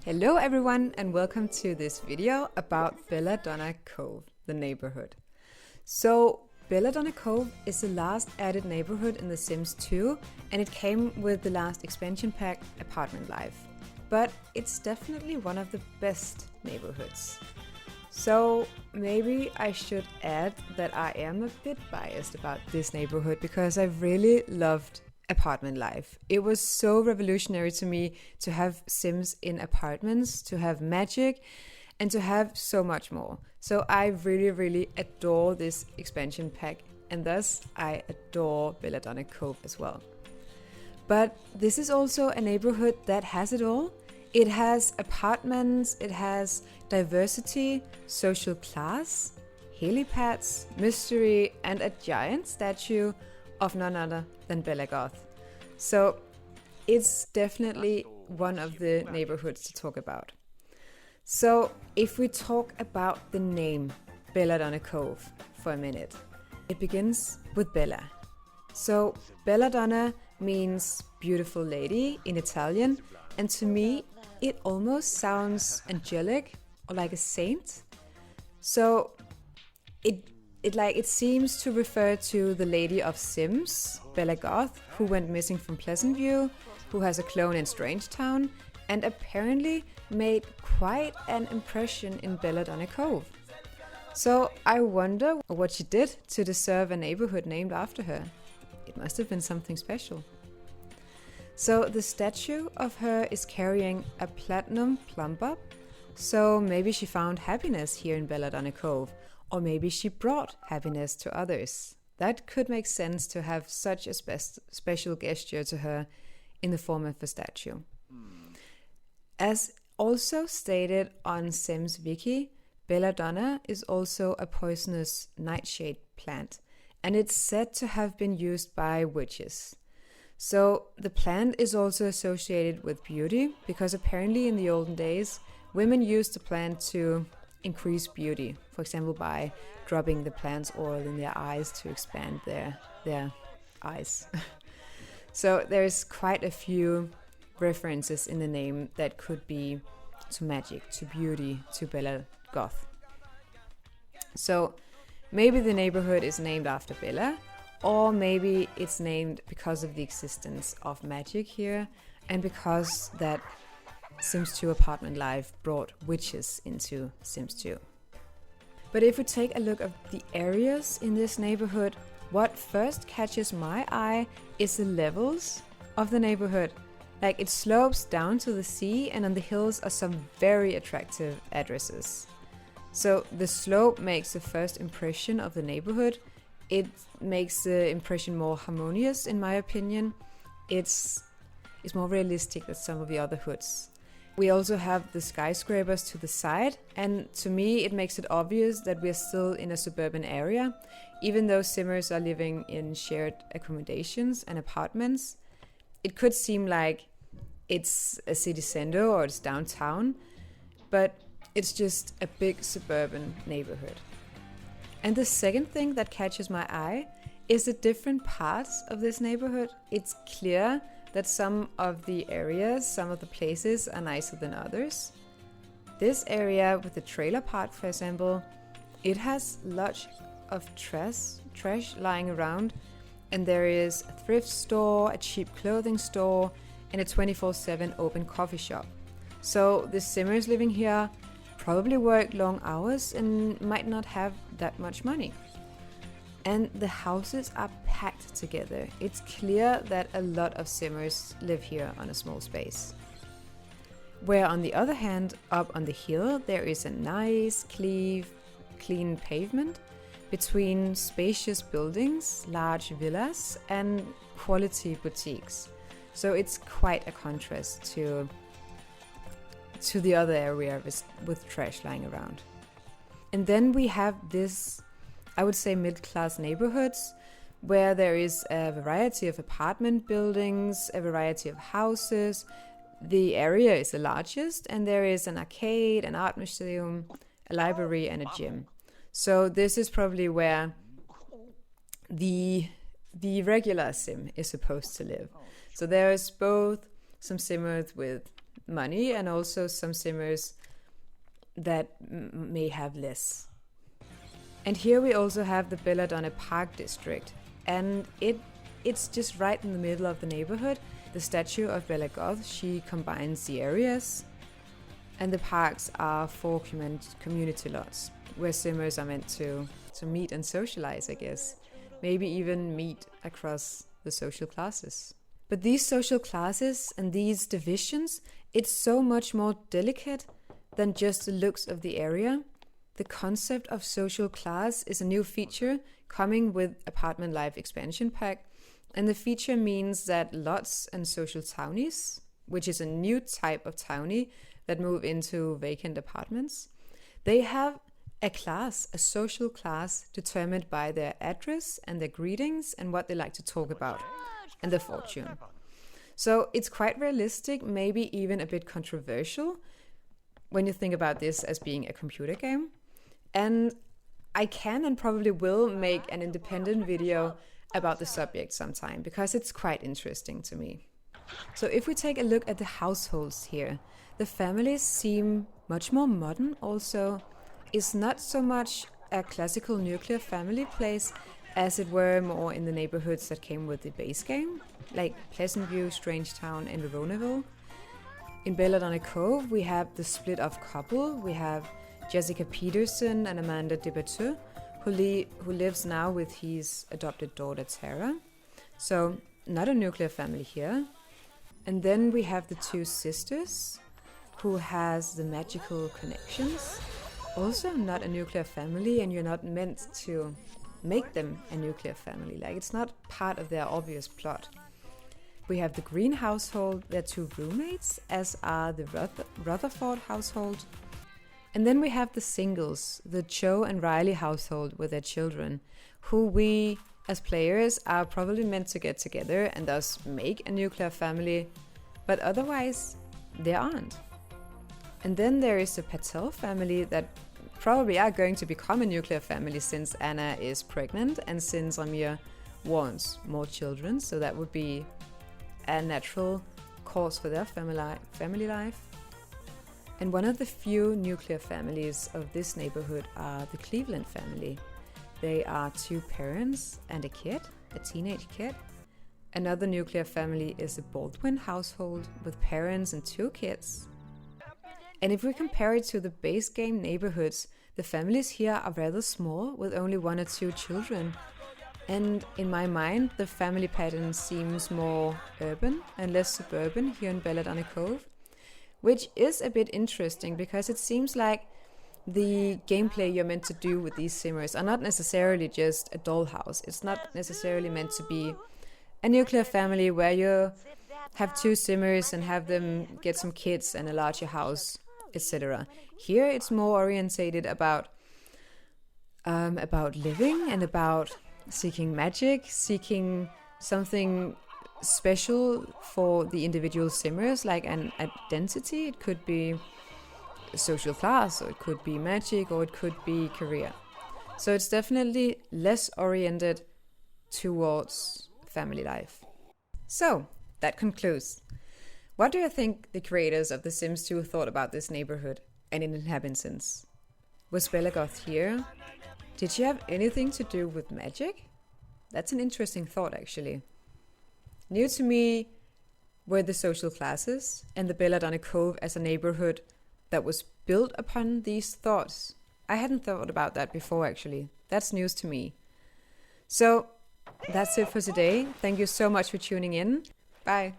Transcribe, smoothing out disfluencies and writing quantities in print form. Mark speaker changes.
Speaker 1: Hello everyone and welcome to this video about Belladonna Cove, the neighborhood. So Belladonna Cove is the last added neighborhood in The Sims 2 and it came with the last expansion pack, Apartment Life. But it's definitely one of the best neighborhoods. So maybe I should add that I am a bit biased about this neighborhood because I really loved Apartment Life. It was so revolutionary to me to have Sims in apartments, to have magic, and to have so much more. So I really adore this expansion pack, and thus I adore Belladonna Cove as well. But this is also a neighborhood that has it all. It has apartments, it has diversity, social class, helipads, mystery, and a giant statue of none other than Bella Goth. So it's definitely one of the neighborhoods to talk about. So if we talk about the name Belladonna Cove for a minute, it begins with Bella. So Belladonna means beautiful lady in Italian, and to me it almost sounds angelic or like a saint. So it seems to refer to the Lady of Sims, Bella Goth, who went missing from Pleasantview, who has a clone in Strangetown, and apparently made quite an impression in Belladonna Cove. So I wonder what she did to deserve a neighborhood named after her. It must have been something special. So the statue of her is carrying a platinum plumb-bob, so maybe she found happiness here in Belladonna Cove. Or maybe she brought happiness to others. That could make sense to have such a special gesture to her in the form of a statue. As also stated on Sims Wiki, Belladonna is also a poisonous nightshade plant, and it's said to have been used by witches. So the plant is also associated with beauty, because apparently in the olden days, women used the plant to increase beauty, for example by dropping the plant's oil in their eyes to expand their eyes. So there's quite a few references in the name that could be to magic, to beauty, to Bella Goth. So maybe the neighborhood is named after Bella, or maybe it's named because of the existence of magic here and because that Sims 2 Apartment Life brought witches into Sims 2. But if we take a look at the areas in this neighborhood, what first catches my eye is the levels of the neighborhood. Like it slopes down to the sea, and on the hills are some very attractive addresses. So the slope makes the first impression of the neighborhood. It makes the impression more harmonious in my opinion. It's more realistic than some of the other hoods. We also have the skyscrapers to the side, and to me it makes it obvious that we're still in a suburban area, even though Simmers are living in shared accommodations and apartments. It could seem like it's a city center or it's downtown, but it's just a big suburban neighborhood. And the second thing that catches my eye is the different parts of this neighborhood. It's clear that some of the areas, some of the places are nicer than others. This area with the trailer park, for example, it has lots of trash lying around, and there is a thrift store, a cheap clothing store, and a 24/7 open coffee shop. So the Simmers living here probably work long hours and might not have that much money. And the houses are packed together. It's clear that a lot of Simmers live here on a small space. Where on the other hand, up on the hill, there is a nice, clean pavement between spacious buildings, large villas, and quality boutiques. So it's quite a contrast to the other area with trash lying around. And then we have this, I would say, mid-class neighborhoods where there is a variety of apartment buildings, a variety of houses. The area is the largest, and there is an arcade, an art museum, a library, and a gym. So this is probably where the regular Sim is supposed to live. So there is both some Simmers with money, and also some simmers that may have less. And here we also have the Belladonna Park district, and it's just right in the middle of the neighborhood. The statue of Bella Goth, she combines the areas, and the parks are 4 community lots where simmers are meant to meet and socialize, I guess. Maybe even meet across the social classes. But these social classes and these divisions, it's so much more delicate than just the looks of the area. The concept of social class is a new feature coming with Apartment Life Expansion Pack, and the feature means that lots and social townies, which is a new type of townie that move into vacant apartments, they have a class, a social class determined by their address and their greetings and what they like to talk about and their fortune. So it's quite realistic, maybe even a bit controversial when you think about this as being a computer game. And I can and probably will make an independent video about the subject sometime because it's quite interesting to me. So if we take a look at the households here, the families seem much more modern also. It's not so much a classical nuclear family place as it were more in the neighborhoods that came with the base game, like Pleasantview, Strangetown, and Veroniaville. In Belladonna Cove, we have the split-off couple. We have Jessica Peterson and Amanda Debatteur, who lives now with his adopted daughter, Tara. So, not a nuclear family here. And then we have the 2 sisters, who has the magical connections. Also not a nuclear family, and you're not meant to make them a nuclear family. Like, it's not part of their obvious plot. We have the Green household, their 2 roommates, as are the Rutherford household. And then we have the singles, the Joe and Riley household with their children, who we, as players, are probably meant to get together and thus make a nuclear family, but otherwise, they aren't. And then there is the Patel family that probably are going to become a nuclear family since Anna is pregnant and since Ramir wants more children, so that would be a natural course for their family life. And one of the few nuclear families of this neighborhood are the Cleveland family. They are 2 parents and a kid, a teenage kid. Another nuclear family is the Baldwin household with parents and 2 kids. And if we compare it to the base game neighborhoods, the families here are rather small with only 1 or 2 children. And in my mind, the family pattern seems more urban and less suburban here in Belladonna Cove, which is a bit interesting because it seems like the gameplay you're meant to do with these simmers are not necessarily just a dollhouse. It's not necessarily meant to be a nuclear family where you have 2 simmers and have them get some kids and a larger house, etc. Here it's more orientated about living and about seeking magic, seeking something special for the individual simmers, like an identity. It could be a social class, or it could be magic, or it could be career. So it's definitely less oriented towards family life. So that concludes. What do you think the creators of The Sims 2 thought about this neighborhood and its inhabitants? Was Bella Goth here? Did she have anything to do with magic? That's an interesting thought, actually. New to me were the social classes and the Belladonna Cove as a neighborhood that was built upon these thoughts. I hadn't thought about that before, actually. That's news to me. So that's it for today. Thank you so much for tuning in. Bye.